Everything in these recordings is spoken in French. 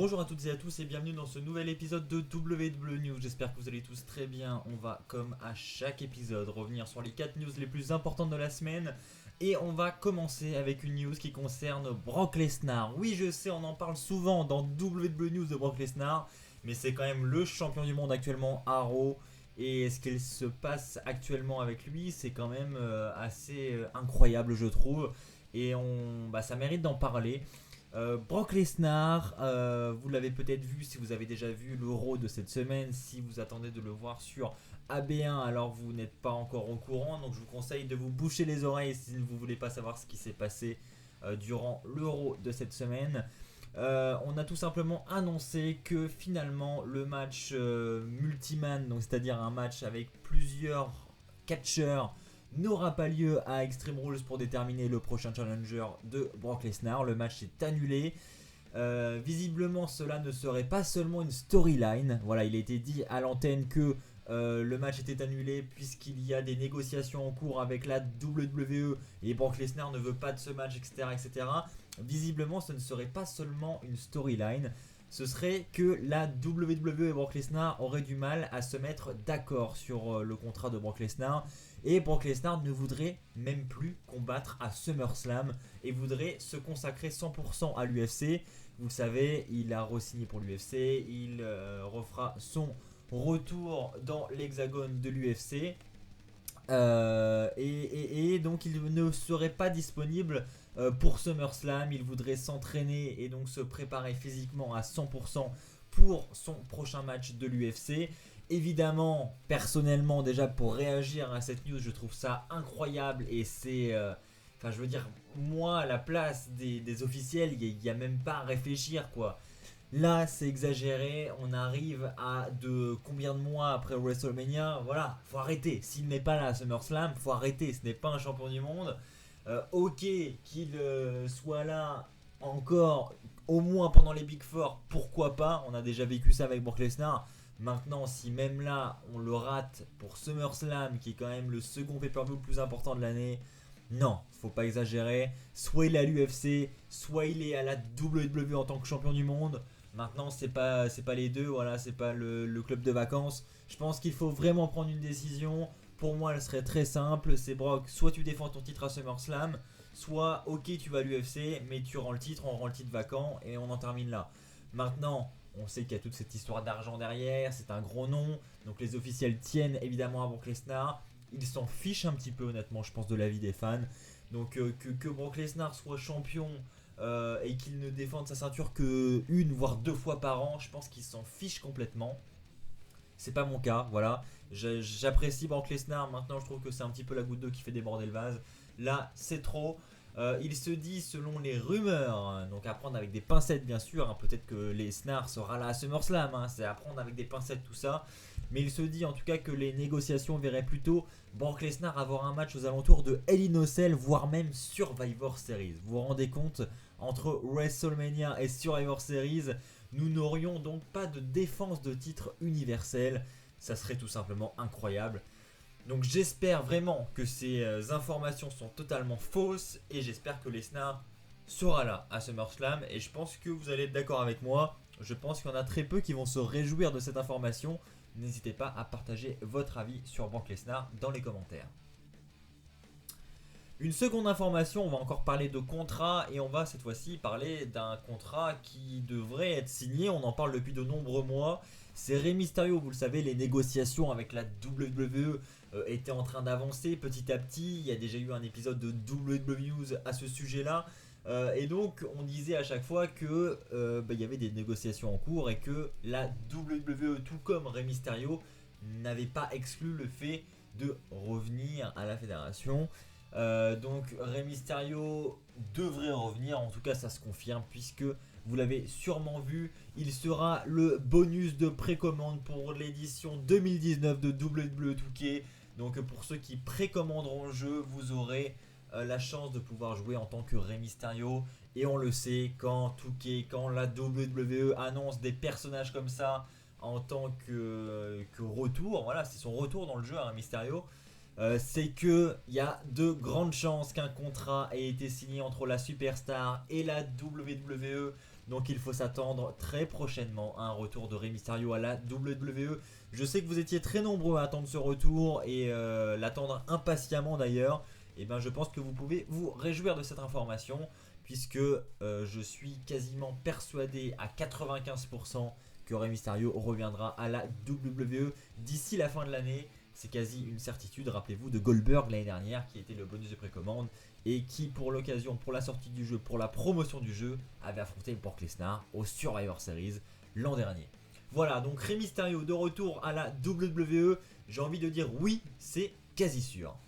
Bonjour à toutes et à tous et bienvenue dans ce nouvel épisode de WWE News. J'espère que vous allez tous très bien. On va, comme à chaque épisode, revenir sur les 4 news les plus importantes de la semaine. Et on va commencer avec une news qui concerne Brock Lesnar. Oui, je sais, on en parle souvent dans WWE News de Brock Lesnar, mais c'est quand même le champion du monde actuellement à Raw. Et ce qu'il se passe actuellement avec lui, c'est quand même assez incroyable, je trouve. Et ça mérite d'en parler. Brock Lesnar, vous l'avez peut-être vu si vous avez déjà vu l'Euro de cette semaine. Si vous attendez de le voir sur AB1, alors vous n'êtes pas encore au courant. Donc je vous conseille de vous boucher les oreilles si vous ne voulez pas savoir ce qui s'est passé durant l'Euro de cette semaine. On a tout simplement annoncé que finalement le match multiman, donc c'est-à-dire un match avec plusieurs catcheurs, n'aura pas lieu à Extreme Rules pour déterminer le prochain challenger de Brock Lesnar. Le match est annulé. Visiblement, cela ne serait pas seulement une storyline. Voilà, il a été dit à l'antenne que le match était annulé puisqu'il y a des négociations en cours avec la WWE et Brock Lesnar ne veut pas de ce match, etc., etc. Visiblement, ce ne serait pas seulement une storyline. Ce serait que la WWE et Brock Lesnar auraient du mal à se mettre d'accord sur le contrat de Brock Lesnar. Et Brock Lesnar ne voudrait même plus combattre à SummerSlam et voudrait se consacrer 100% à l'UFC. Vous le savez, il a re-signé pour l'UFC, il refera son retour dans l'hexagone de l'UFC. Et donc il ne serait pas disponible pour SummerSlam. Il voudrait s'entraîner et donc se préparer physiquement à 100% pour son prochain match de l'UFC. Évidemment, personnellement, déjà pour réagir à cette news, je trouve ça incroyable et c'est... Enfin, je veux dire, moi, à la place des officiels, il n'y a même pas à réfléchir, quoi. Là, c'est exagéré. On arrive à combien de mois après WrestleMania. Voilà, faut arrêter. S'il n'est pas là à SummerSlam, faut arrêter. Ce n'est pas un champion du monde. Ok, qu'il soit là encore au moins pendant les Big Four, pourquoi pas. On a déjà vécu ça avec Brock Lesnar. Maintenant, si même là, on le rate pour SummerSlam, qui est quand même le second pay-per-view le plus important de l'année, non, faut pas exagérer. Soit il est à l'UFC, soit il est à la WWE en tant que champion du monde. Maintenant, c'est pas les deux, voilà, c'est pas le club de vacances. Je pense qu'il faut vraiment prendre une décision. Pour moi, elle serait très simple. C'est Brock, soit tu défends ton titre à SummerSlam, soit ok, tu vas à l'UFC, mais tu rends le titre, on rend le titre vacant et on en termine là. Maintenant, on sait qu'il y a toute cette histoire d'argent derrière, c'est un gros nom, donc les officiels tiennent évidemment à Brock Lesnar. Ils s'en fichent un petit peu honnêtement, je pense, de l'avis des fans. Donc que Brock Lesnar soit champion et qu'il ne défende sa ceinture que une voire deux fois par an, je pense qu'il s'en fiche complètement. C'est pas mon cas, voilà. J'apprécie Brock Lesnar, maintenant je trouve que c'est un petit peu la goutte d'eau qui fait déborder le vase. Là, c'est trop. Il se dit, selon les rumeurs, donc à prendre avec des pincettes bien sûr, hein, peut-être que Lesnar sera là à SummerSlam, hein, c'est à prendre avec des pincettes tout ça, mais il se dit en tout cas que les négociations verraient plutôt Brock Lesnar avoir un match aux alentours de Hell in a Cell, voire même Survivor Series. Vous vous rendez compte, entre WrestleMania et Survivor Series, nous n'aurions donc pas de défense de titre universel, ça serait tout simplement incroyable. Donc j'espère vraiment que ces informations sont totalement fausses et j'espère que Lesnar sera là à SummerSlam et je pense que vous allez être d'accord avec moi. Je pense qu'il y en a très peu qui vont se réjouir de cette information. N'hésitez pas à partager votre avis sur Brock Lesnar dans les commentaires. Une seconde information, on va encore parler de contrat et on va cette fois-ci parler d'un contrat qui devrait être signé. On en parle depuis de nombreux mois. C'est Rey Mysterio, vous le savez, les négociations avec la WWE étaient en train d'avancer petit à petit. Il y a déjà eu un épisode de WWE News à ce sujet-là. Et donc on disait à chaque fois que il y avait des négociations en cours et que la WWE, tout comme Rey Mysterio, n'avait pas exclu le fait de revenir à la fédération. Donc Rey Mysterio devrait revenir, en tout cas ça se confirme puisque vous l'avez sûrement vu, il sera le bonus de précommande pour l'édition 2019 de WWE 2K. Donc pour ceux qui précommanderont le jeu, vous aurez la chance de pouvoir jouer en tant que Rey Mysterio. Et on le sait, quand 2K, quand la WWE annonce des personnages comme ça en tant que retour, voilà, c'est son retour dans le jeu, hein, Mysterio. C'est qu'il y a de grandes chances qu'un contrat ait été signé entre la Superstar et la WWE. Donc il faut s'attendre très prochainement à un retour de Rey Mysterio à la WWE. Je sais que vous étiez très nombreux à attendre ce retour et l'attendre impatiemment d'ailleurs. Et bien je pense que vous pouvez vous réjouir de cette information puisque je suis quasiment persuadé à 95% que Rey Mysterio reviendra à la WWE d'ici la fin de l'année. C'est quasi une certitude, rappelez-vous de Goldberg l'année dernière qui était le bonus de précommande et qui pour l'occasion, pour la sortie du jeu, pour la promotion du jeu, avait affronté Brock Lesnar au Survivor Series l'an dernier. Voilà, donc Rey Mysterio de retour à la WWE, j'ai envie de dire oui, c'est quasi sûr.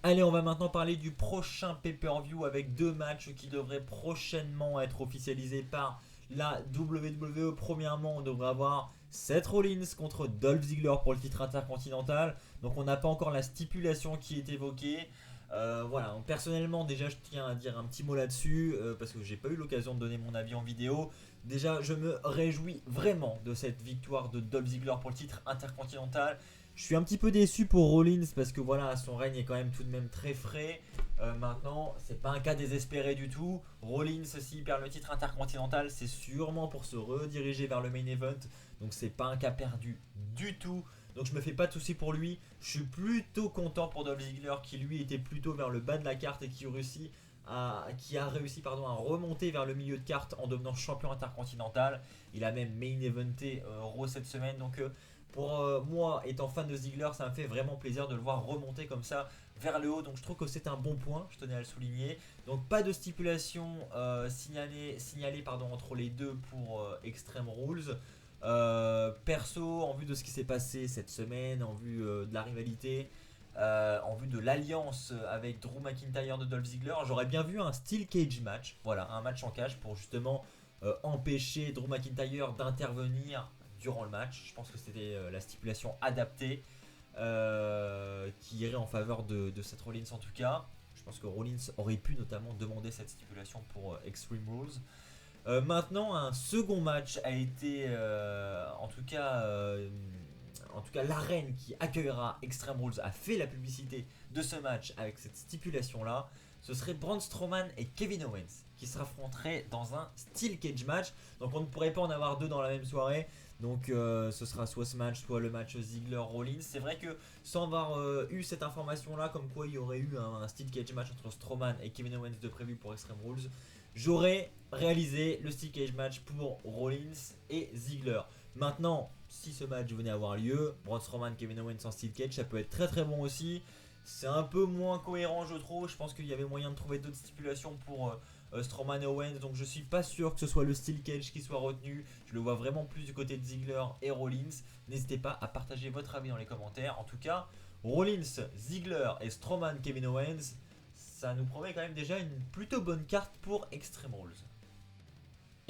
Allez, on va maintenant parler du prochain pay-per-view avec 2 matchs qui devraient prochainement être officialisés par la WWE. Premièrement, on devrait avoir Seth Rollins contre Dolph Ziggler pour le titre intercontinental. Donc on n'a pas encore la stipulation qui est évoquée. Voilà, donc, personnellement déjà je tiens à dire un petit mot là-dessus parce que j'ai pas eu l'occasion de donner mon avis en vidéo. Déjà je me réjouis vraiment de cette victoire de Dolph Ziggler pour le titre intercontinental. Je suis un petit peu déçu pour Rollins parce que voilà, son règne est quand même tout de même très frais. Maintenant, c'est pas un cas désespéré du tout. Rollins, s'il perd le titre intercontinental, c'est sûrement pour se rediriger vers le main event. Donc c'est pas un cas perdu du tout. Donc je me fais pas de soucis pour lui. Je suis plutôt content pour Dolph Ziggler qui lui était plutôt vers le bas de la carte et qui a réussi à remonter vers le milieu de carte en devenant champion intercontinental. Il a même main eventé Raw cette semaine. Donc pour moi, étant fan de Ziggler, ça me fait vraiment plaisir de le voir remonter comme ça vers le haut. Donc je trouve que c'est un bon point, je tenais à le souligner. Donc pas de stipulation signalée entre les deux pour Extreme Rules. Perso, en vue de ce qui s'est passé cette semaine, en vue de la rivalité, en vue de l'alliance avec Drew McIntyre de Dolph Ziggler, j'aurais bien vu un Steel Cage match. Voilà, un match en cage pour justement empêcher Drew McIntyre d'intervenir durant le match. Je pense que c'était la stipulation adaptée qui irait en faveur de Seth Rollins en tout cas. Je pense que Rollins aurait pu notamment demander cette stipulation pour Extreme Rules. Maintenant, un second match a été, en tout cas, l'arène qui accueillera Extreme Rules a fait la publicité de ce match avec cette stipulation-là. Ce serait Braun Strowman et Kevin Owens qui s'affronteraient dans un Steel Cage match. Donc on ne pourrait pas en avoir deux dans la même soirée. Donc ce sera soit ce match, soit le match Ziggler-Rollins. C'est vrai que sans avoir eu cette information-là, comme quoi il y aurait eu un Steel Cage match entre Strowman et Kevin Owens de prévu pour Extreme Rules, j'aurais réalisé le Steel Cage match pour Rollins et Ziggler. Maintenant, si ce match venait à avoir lieu, Braun Strowman, Kevin Owens en Steel Cage, ça peut être très très bon aussi. C'est un peu moins cohérent je trouve. Je pense qu'il y avait moyen de trouver d'autres stipulations pour Strowman et Owens. Donc je suis pas sûr que ce soit le Steel Cage qui soit retenu. Je le vois vraiment plus du côté de Ziggler et Rollins. N'hésitez pas à partager votre avis dans les commentaires. En tout cas, Rollins, Ziggler et Strowman, Kevin Owens, ça nous promet quand même déjà une plutôt bonne carte pour Extreme Rules.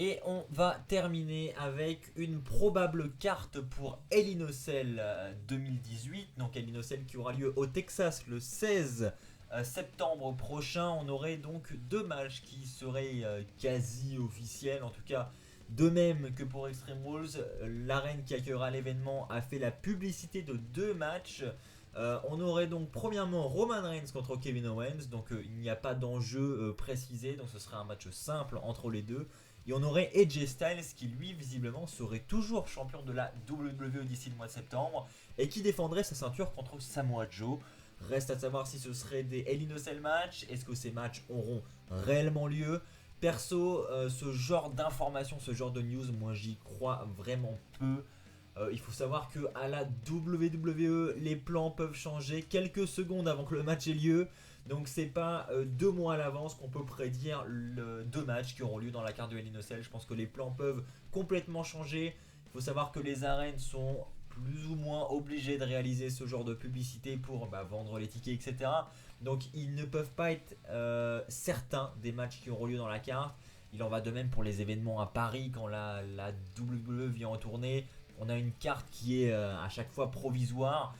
Et on va terminer avec une probable carte pour Hell in a Cell 2018. Donc Hell in a Cell qui aura lieu au Texas le 16 septembre prochain. On aurait donc 2 matchs qui seraient quasi officiels. En tout cas, de même que pour Extreme Rules, l'arène qui accueillera l'événement a fait la publicité de 2 matchs. On aurait donc premièrement Roman Reigns contre Kevin Owens. Donc il n'y a pas d'enjeu précisé. Donc ce serait un match simple entre les deux. Et on aurait AJ Styles qui lui visiblement serait toujours champion de la WWE d'ici le mois de septembre et qui défendrait sa ceinture contre Samoa Joe. Reste à savoir si ce serait des Hell in a Cell matchs, est-ce que ces matchs auront réellement lieu. Perso, ce genre d'informations, ce genre de news, moi j'y crois vraiment peu. Il faut savoir que à la WWE, les plans peuvent changer quelques secondes avant que le match ait lieu. Donc c'est pas 2 mois à l'avance qu'on peut prédire 2 matchs qui auront lieu dans la carte de Hell in a Cell. Je pense que les plans peuvent complètement changer. Il faut savoir que les arènes sont plus ou moins obligées de réaliser ce genre de publicité pour vendre les tickets, etc. Donc ils ne peuvent pas être certains des matchs qui auront lieu dans la carte. Il en va de même pour les événements à Paris quand la WWE vient en tournée. On a une carte qui est à chaque fois provisoire.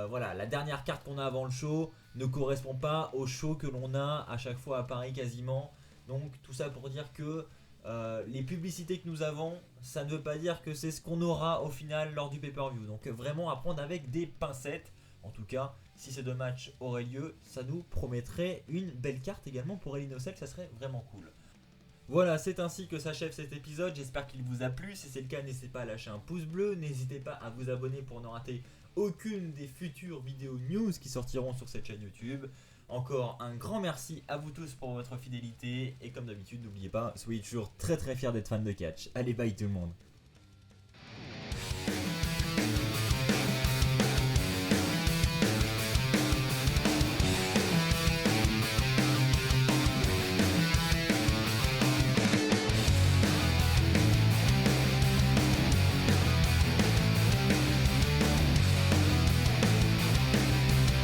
Voilà, la dernière carte qu'on a avant le show ne correspond pas au show que l'on a à chaque fois à Paris quasiment. Donc tout ça pour dire que les publicités que nous avons, ça ne veut pas dire que c'est ce qu'on aura au final lors du pay-per-view. Donc vraiment à prendre avec des pincettes. En tout cas, si ces 2 matchs auraient lieu, ça nous promettrait une belle carte également pour Hell in a Cell, ça serait vraiment cool. Voilà, c'est ainsi que s'achève cet épisode. J'espère qu'il vous a plu. Si c'est le cas, n'hésitez pas à lâcher un pouce bleu. N'hésitez pas à vous abonner pour ne rater aucune des futures vidéos news qui sortiront sur cette chaîne YouTube. Encore un grand merci à vous tous pour votre fidélité. Et comme d'habitude, n'oubliez pas, soyez toujours très très fiers d'être fan de catch. Allez, bye tout le monde.